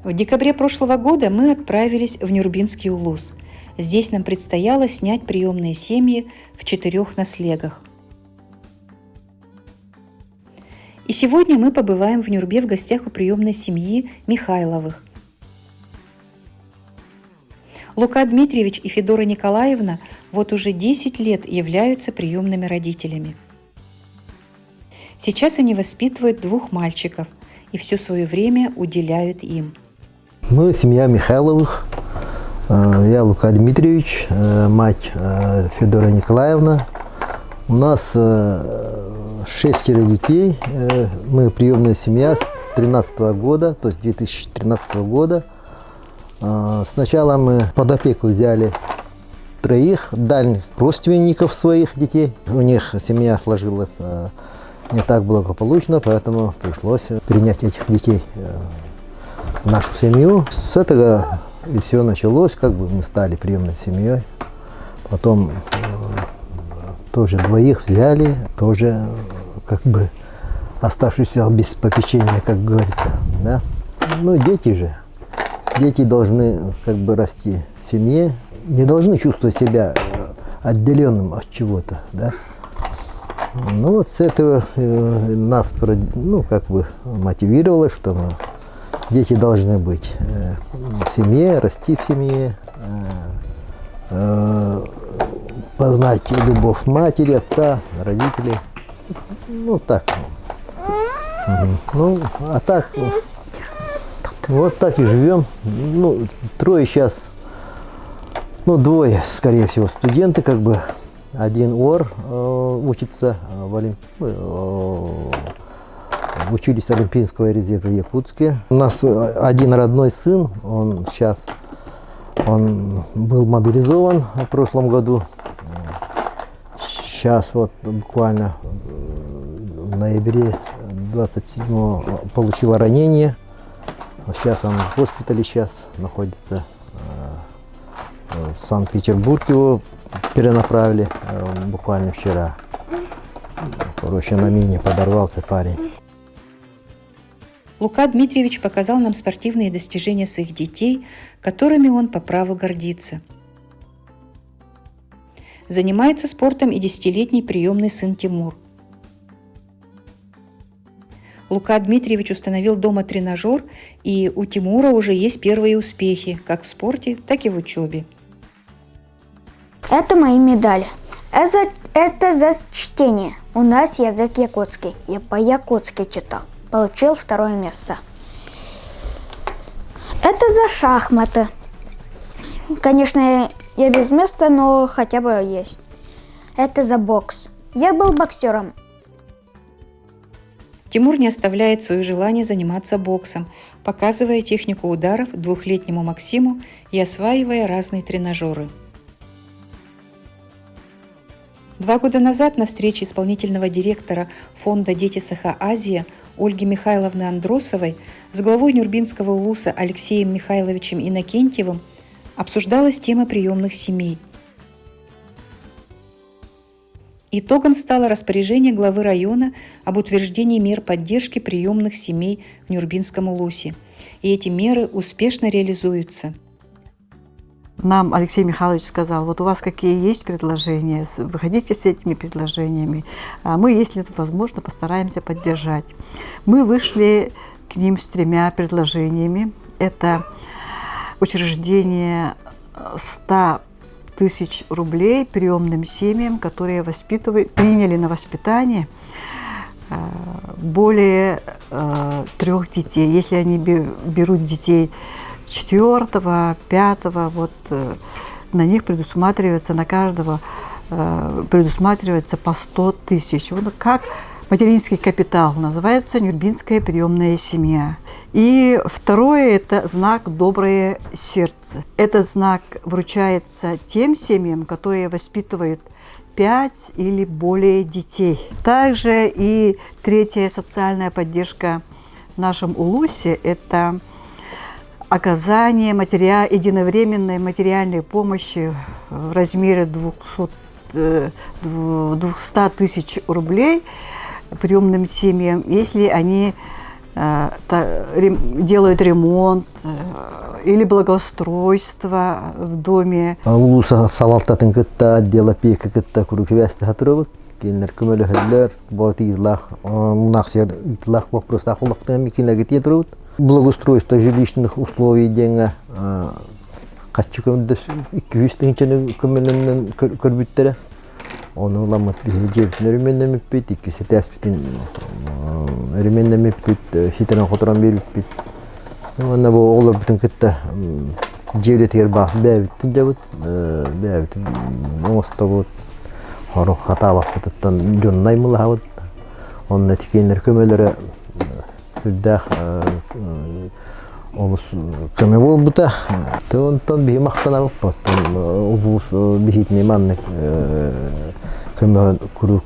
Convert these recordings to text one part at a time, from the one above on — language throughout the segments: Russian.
В декабре прошлого года мы отправились в Нюрбинский улус. Здесь нам предстояло снять приемные семьи в 4 наслегах. И сегодня мы побываем в Нюрбе в гостях у приемной семьи Михайловых. Лука Дмитриевич и Федора Николаевна вот уже 10 лет являются приемными родителями. Сейчас они воспитывают 2 мальчиков и все свое время уделяют им. Мы семья Михайловых. Я Лука Дмитриевич, мать Федора Николаевна. У нас 6 детей. Мы приемная семья с 2013 года, то есть 2013 года. Сначала мы под опеку взяли 3 дальних родственников своих детей. У них семья сложилась не так благополучно, поэтому пришлось принять этих детей в нашу семью. С этого и все началось, мы стали приемной семьей. Потом тоже 2 взяли, тоже оставшиеся без попечения, как говорится. Да? Ну, дети же. Дети должны расти в семье, не должны чувствовать себя отделенным от чего-то. Да? Ну вот с этого нас мотивировало, что дети должны быть в семье, расти в семье, познать любовь матери, отца, родителей. Ну так. Ну, а так, вот так и живем. Ну, 3 сейчас, 2, скорее всего, студенты, один ОР учится учились в Олимпийского резерва в Якутске. У нас один родной сын, он был мобилизован в прошлом году. Сейчас буквально в ноябре 27-го получил ранение. Сейчас он в госпитале находится. В Санкт-Петербург его перенаправили буквально вчера. На мине подорвался парень. Лука Дмитриевич показал нам спортивные достижения своих детей, которыми он по праву гордится. Занимается спортом и 10-летний приемный сын Тимур. Лука Дмитриевич установил дома тренажер, и у Тимура уже есть первые успехи, как в спорте, так и в учебе. Это мои медали. Это за чтение. У нас язык якутский. Я по-якутски читал. Получил 2 место. Это за шахматы. Конечно, я без места, но хотя бы есть. Это за бокс. Я был боксером. Тимур не оставляет свое желание заниматься боксом, показывая технику ударов 2-летнему Максиму и осваивая разные тренажеры. 2 года назад на встрече исполнительного директора фонда «Дети Саха-Азия» Ольги Михайловны Андросовой с главой Нюрбинского улуса Алексеем Михайловичем Иннокентьевым обсуждалась тема приемных семей. Итогом стало распоряжение главы района об утверждении мер поддержки приемных семей в Нюрбинском улусе. И эти меры успешно реализуются. Нам Алексей Михайлович сказал, вот у вас какие есть предложения, выходите с этими предложениями, а мы, если это возможно, постараемся поддержать. Мы вышли к ним с 3 предложениями. Это учреждение 100 000 рублей приемным семьям, которые приняли на воспитание более 3 детей. Если они берут детей 4-го, 5-го, на них предусматривается, на каждого предусматривается по 100 000. Как материнский капитал, называется Нюрбинская приемная семья. И второе – это знак «Доброе сердце». Этот знак вручается тем семьям, которые воспитывают 5 или более детей. Также и 3-я социальная поддержка в нашем улусе – это оказание единовременной материальной помощи в размере 200 000 рублей приемным семьям, если они делают ремонт или благоустройство в доме. Улуса салалтатын кытта, отдела пека кытта куруки вәсті хатырыбыт. Кейінлер көмөлі хәлләр, бауты итлах, мұнақсер итлах вопрос тақылықтан мекенлерге тетірібіт. Благоустройство жилищных условий денге қатшы көмілді 200 тыңчаны көмілінен көрбіттері. Onu ulamat bir cebin örümenden müppet, ikisi tespitin örümenden müppet, hitaran kotoran bir müppet. Ona bu olur bütün kıtta cevlet yer bak, beybitin cevut, beybitin oğusta bu horu hata vakıtıttan connay mılı havut. Onun etikenler kömelere hürdağ olus köme bol bu da. Ondan bir maktana bakpat, obuz bir hitni manlık.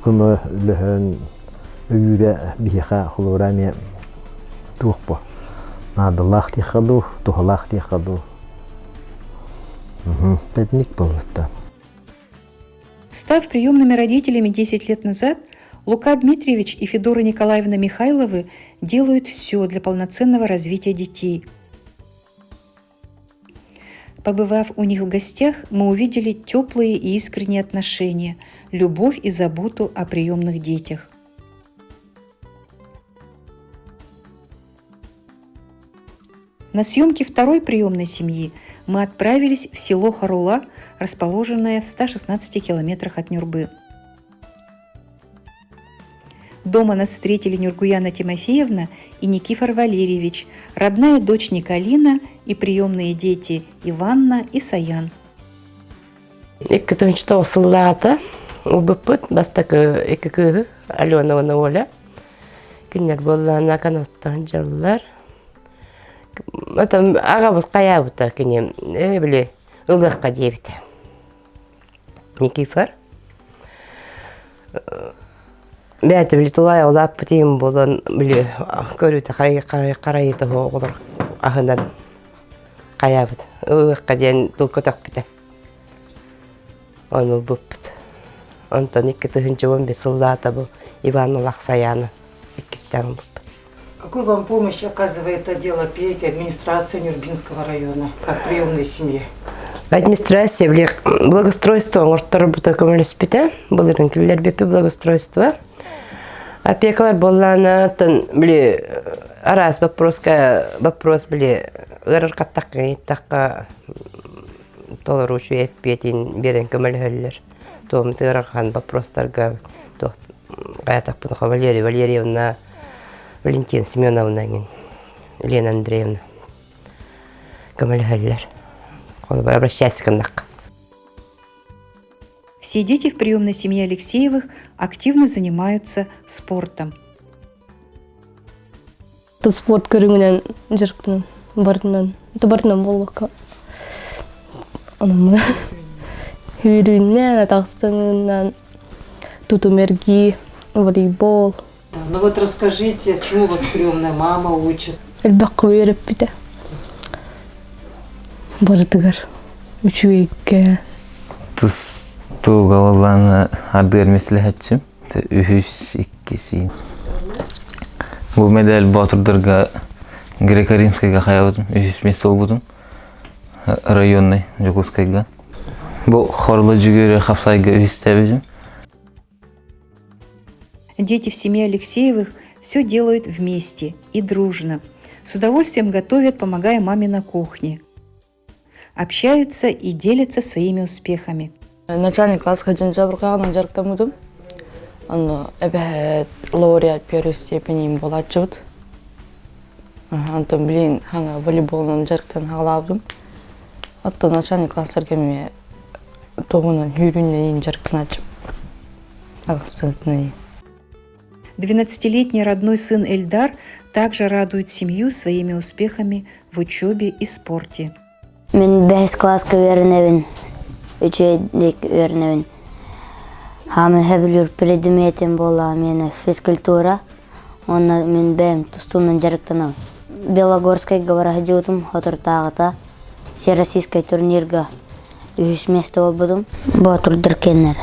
Kömö lehön öyle biha xulurami tuqpo. Nadallah tixadu, tuhallah tixadu. Пятник был это. Став приемными родителями 10 лет назад, Лука Дмитриевич и Федора Николаевна Михайловы делают все для полноценного развития детей. Побывав у них в гостях, мы увидели теплые и искренние отношения, любовь и заботу о приемных детях. На съемки второй приемной семьи мы отправились в село Харула, расположенное в 116 километрах от Нюрбы. Дома нас встретили Нюргуяна Тимофеевна и Никифор Валерьевич, родная дочь Николина и приемные дети Иванна и Саян. Иккетінші осыллағата, ұлбыппыт, бастакы иккігі Аленовна Оля. Күнер боллана канаттан жалылар. Ағабыз қаябыта күнем, біле, ұлыққа дебіті. Никифор. Бәті біле тұлай олап бітейім болын, біле, көріті қарайыты оғылыр ағынан қаябыт. Ұлыққа ден тұлқытақ біті. Он ұлбыппыт. Онтан 2015 жылдата бұл Иван Лақсаяны 2-стен ұлбыппыт. Какую вам помощь оказывает отдел опеки администрации Нюрбинского района, как приемной семье? Администрация, біле, благоустройство, орттары бұта көміліспіті, бұлырын келдер бепі благоустройство. Опекалар боллана, біле, арас вопрос, біле, ұрырқаттаққа, еттаққа толар ұшу еппетін берен көмілі хөлілер. Тоғымды ұрырқан вопростарға қаятақ бұнға Валерия Валерьевна, Валентина Семеновна, Елена Андреевна. Көмілі хөлілер. Обращайся к нам. Все дети в приемной семье Алексеевых активно занимаются спортом. Спорт көріңінен жүріктің бардынан болуға. Анамы үйрінен, атақстанынан, тутумерги, волейбол. Ну вот расскажите, чему вас приемная мама учит? Әлбәққа үйріп біті. Бардығар, үчуекке. Тұс туға оланы ардығар мәселе әтшім. Үхіс иккесін. Бұл медаль батырдырға греко-римскайға қаябыдым. Үхіс месті ол бұдым. Районный, Жокулскайға. Бұл хорлы жүгері қапсайға үхіс тәбежім. Дети в семье Алексеевых все делают вместе и дружно. С удовольствием готовят, помогая маме на кухне. Общаются и делятся своими успехами. Начальный класс ходил жабырғағынан жарықтамыдым. Әбәт лауреат первой степени им была отчет. Антон, блин, ханга волейболынан жарықтан ағылабдым. Атта начальный класстарға мен тоғынан үйрінне ең жарықтан açым. Ағылсынтына ең. 12-летний родной сын Эльдар также радует семью своими успехами в учебе и спорте. Мен 5 класска верневин, 3-дек верневин. Хамы хэблюр предметем была мені физкультура. Онна мен бәм тұстуынан жарықтанам. Белогорскай гаварахадиутым отыртағыта. Всероссийской турнирга үхіс месті ол бұдым. Батырдыр кеннері.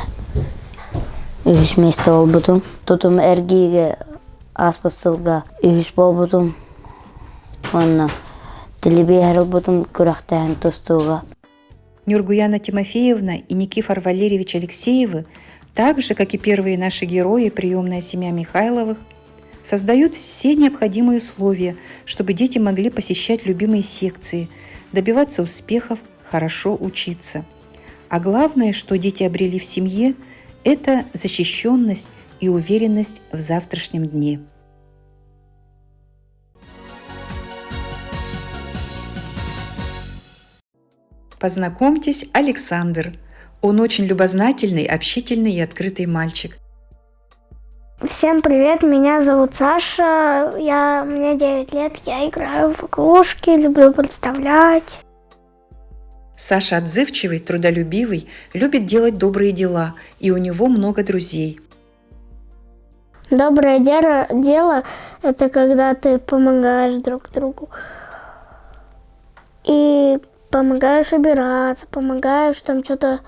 Үхіс месті ол бұдым. Тұтым әргейге аспастылга үйіс болбудум. Онна телебехерил будум күрәхтәһен тостуга. Нюргуяна Тимофеевна и Никифор Валерьевич Алексеевы, так же, как и первые наши герои, приемная семья Михайловых, создают все необходимые условия, чтобы дети могли посещать любимые секции, добиваться успехов, хорошо учиться. А главное, что дети обрели в семье, это защищенность и уверенность в завтрашнем дне. Познакомьтесь, Александр. Он очень любознательный, общительный и открытый мальчик. Всем привет, меня зовут Саша, мне 9 лет, я играю в игрушки, люблю представлять. Саша отзывчивый, трудолюбивый, любит делать добрые дела, и у него много друзей. Доброе дело – это когда ты помогаешь друг другу. И помогаешь убираться, помогаешь там что-то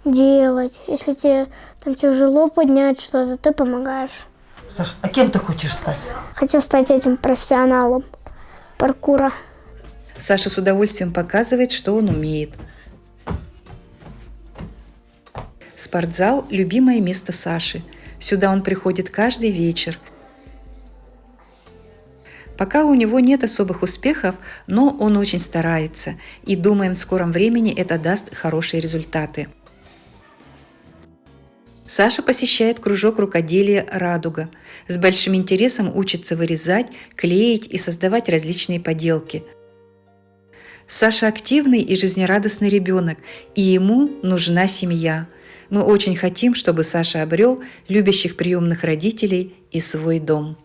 делать. Если тебе там тяжело поднять что-то, ты помогаешь. Саш, а кем ты хочешь стать? Хочу стать этим профессионалом паркура. Саша с удовольствием показывает, что он умеет. Спортзал – любимое место Саши. Сюда он приходит каждый вечер. Пока у него нет особых успехов, но он очень старается, и думаем, в скором времени это даст хорошие результаты. Саша посещает кружок рукоделия «Радуга». С большим интересом учится вырезать, клеить и создавать различные поделки. Саша активный и жизнерадостный ребенок, и ему нужна семья. Мы очень хотим, чтобы Саша обрел любящих приемных родителей и свой дом.